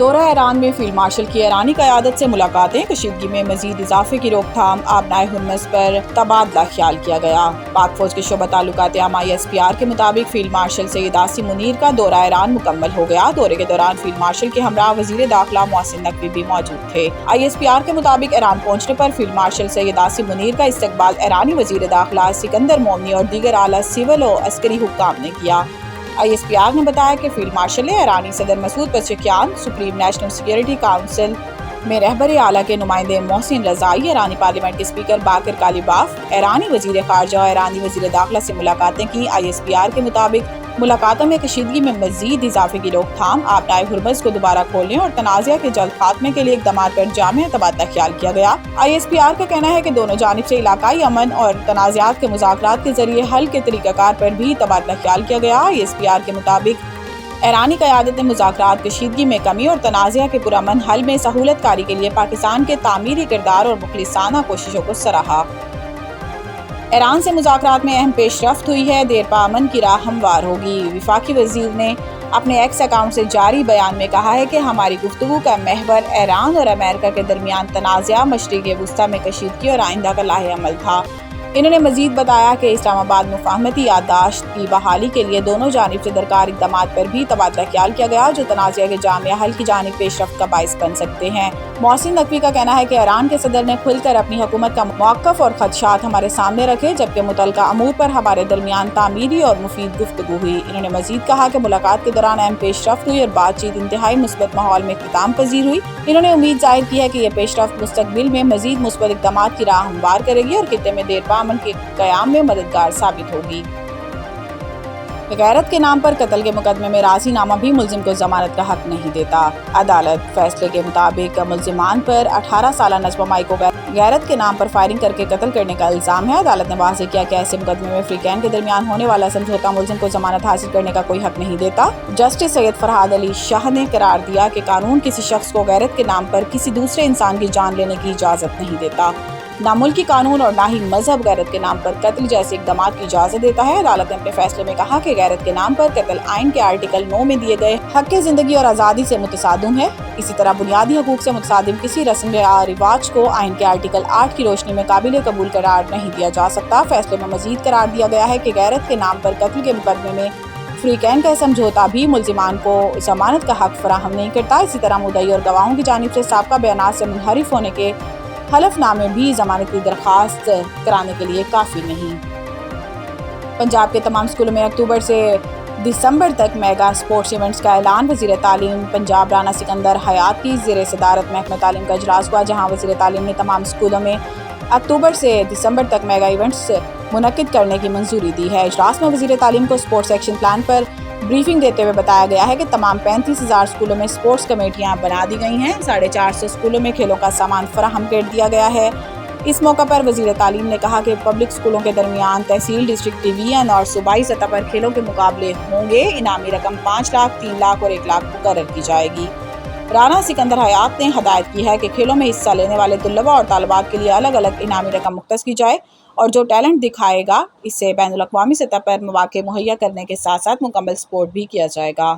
دورہ ایران میں field marshal کی ایرانی قیادت سے ملاقاتیں، کشیدگی میں مزید اضافے کی روک تھام، آبنائے ہرمز پر تبادلہ خیال کیا گیا۔ پاک فوج کے شعبہ تعلقات عامہ ISPR کے مطابق فیلڈ مارشل سید عاصم منیر کا دورہ ایران مکمل ہو گیا۔ دورے کے دوران فیلڈ مارشل کے ہمراہ وزیر داخلہ محسن نقوی بھی موجود تھے۔ ISPR کے مطابق ایران پہنچنے پر فیلڈ مارشل سید عاصم منیر کا استقبال ایرانی وزیر داخلہ سکندر مومنی اور دیگر اعلیٰ سول و عسکری حکام نے کیا۔ ISPR نے بتایا کہ فیلڈ مارشل نے ایرانی صدر Masoud Pezeshkian, supreme national security council میں رہبر اعلیٰ کے نمائندے محسن رضائی، ایرانی پارلیمنٹ کے اسپیکر باقر کالیباف، ایرانی وزیر خارجہ اور ایرانی وزیر داخلہ سے ملاقاتیں کی۔ ISPR کے مطابق ملاقاتوں میں کشیدگی میں مزید اضافے کی روک تھام، آبنائے ہرمز کو دوبارہ کھولنے اور تنازعہ کے جلد خاتمے کے لیے اقدامات پر جامع تبادلہ خیال کیا گیا۔ ISPR کا کہنا ہے کہ دونوں جانب سے علاقائی امن اور تنازعات کے مذاکرات کے ذریعے حل کے طریقہ کار پر بھی تبادلہ خیال کیا گیا۔ ISPR کے مطابق ایرانی قیادت نے مذاکرات، کشیدگی میں کمی اور تنازعہ کے پرامن حل میں سہولت کاری کے لیے پاکستان کے تعمیری کردار اور مخلصانہ کوششوں کو سراہا۔ ایران سے مذاکرات میں اہم پیش رفت ہوئی ہے، دیر پا امن کی راہ ہموار ہوگی۔ وفاقی وزیر نے اپنے ایکس اکاؤنٹ سے جاری بیان میں کہا ہے کہ ہماری گفتگو کا محور ایران اور امریکہ کے درمیان تنازعہ، مشرق وسطیٰ میں کشیدگی اور آئندہ کا لاہ عمل تھا۔ انہوں نے مزید بتایا کہ اسلام آباد مفاہمتی یادداشت کی بحالی کے لیے دونوں جانب سے درکار اقدامات پر بھی تبادلہ خیال کیا گیا، جو تنازعہ کے جامع حل کی جانب پیش رفت کا باعث بن سکتے ہیں۔ محسن نقوی کا کہنا ہے کہ ایران کے صدر نے کھل کر اپنی حکومت کا موقف اور خدشات ہمارے سامنے رکھے، جبکہ متعلقہ امور پر ہمارے درمیان تعمیری اور مفید گفتگو ہوئی۔ انہوں نے مزید کہا کہ ملاقات کے دوران اہم پیش رفت ہوئی اور بات چیت انتہائی مثبت ماحول میں اختتام پذیر ہوئی۔ انہوں نے امید ظاہر کی ہے کہ یہ پیش رفت مستقبل میں مزید مثبت اقدامات کی راہ ہموار کرے گی اور خطے میں دیر پا امن کے قیام میں مددگار ثابت ہوگی۔ غیرت کے نام پر قتل کے مقدمے میں راضی نامہ بھی ملزم کو ضمانت کا حق نہیں دیتا۔ عدالت فیصلے کے مطابق ملزمان پر 18 سالہ نجمہ مائی کو غیرت کے نام پر فائرنگ کر کے قتل کرنے کا الزام ہے۔ عدالت نے واضح کیا کہ ایسے مقدمے میں فریقین کے درمیان ہونے والا سمجھوتا ملزم کو ضمانت حاصل کرنے کا کوئی حق نہیں دیتا۔ جسٹس سید فرحاد علی شاہ نے قرار دیا کہ قانون کسی شخص کو غیرت کے نام پر کسی دوسرے انسان کی جان لینے کی اجازت نہیں دیتا۔ نہ ملکی قانون اور نہ ہی مذہب غیرت کے نام پر قتل جیسے اقدامات کی اجازت دیتا ہے۔ عدالت نے اپنے فیصلے میں کہا کہ غیرت کے نام پر قتل آئین کے آرٹیکل 9 میں دیے گئے حق زندگی اور آزادی سے متصادم ہے۔ اسی طرح بنیادی حقوق سے متصادم کسی رسم یا رواج کو آئین کے آرٹیکل 8 کی روشنی میں قابل قبول قرار نہیں دیا جا سکتا۔ فیصلے میں مزید قرار دیا گیا ہے کہ غیرت کے نام پر قتل کے مقدمے میں فریقین کا سمجھوتا بھی ملزمان کو ضمانت کا حق فراہم نہیں کرتا۔ اسی طرح مدعی اور گواہوں کی جانب سے سابقہ بیانات سے منحرف ہونے کے حلف نامے بھی ضمانت کی درخواست کرانے کے لیے کافی نہیں۔ پنجاب کے تمام اسکولوں میں اکتوبر سے دسمبر تک میگا اسپورٹس ایونٹس کا اعلان۔ وزیر تعلیم پنجاب رانا سکندر حیات کی زیر صدارت محکمہ تعلیم کا اجلاس ہوا، جہاں وزیر تعلیم نے تمام اسکولوں میں اکتوبر سے دسمبر تک میگا ایونٹس منعقد کرنے کی منظوری دی ہے۔ اجلاس میں وزیر تعلیم کو اسپورٹس ایکشن پلان پر بریفنگ دیتے ہوئے بتایا گیا ہے کہ تمام 35,000 اسکولوں میں اسپورٹس کمیٹیاں بنا دی گئی ہیں، 450 اسکولوں میں کھیلوں کا سامان فراہم کر دیا گیا ہے۔ اس موقع پر وزیر تعلیم نے کہا کہ پبلک اسکولوں کے درمیان تحصیل، ڈسٹرکٹ ڈویژن اور صوبائی سطح پر کھیلوں کے مقابلے ہوں گے۔ انعامی رقم 5 لاکھ، 3 لاکھ اور 1 لاکھ مقرر کی جائے گی۔ رانا سکندر حیات نے ہدایت کی ہے کہ کھیلوں میں حصہ لینے والے طلباء اور طالبات کے لیے الگ الگ انعامی رقم مختص کی جائے اور جو ٹیلنٹ دکھائے گا اسے بین الاقوامی سطح پر مواقع مہیا کرنے کے ساتھ ساتھ مکمل سپورٹ بھی کیا جائے گا۔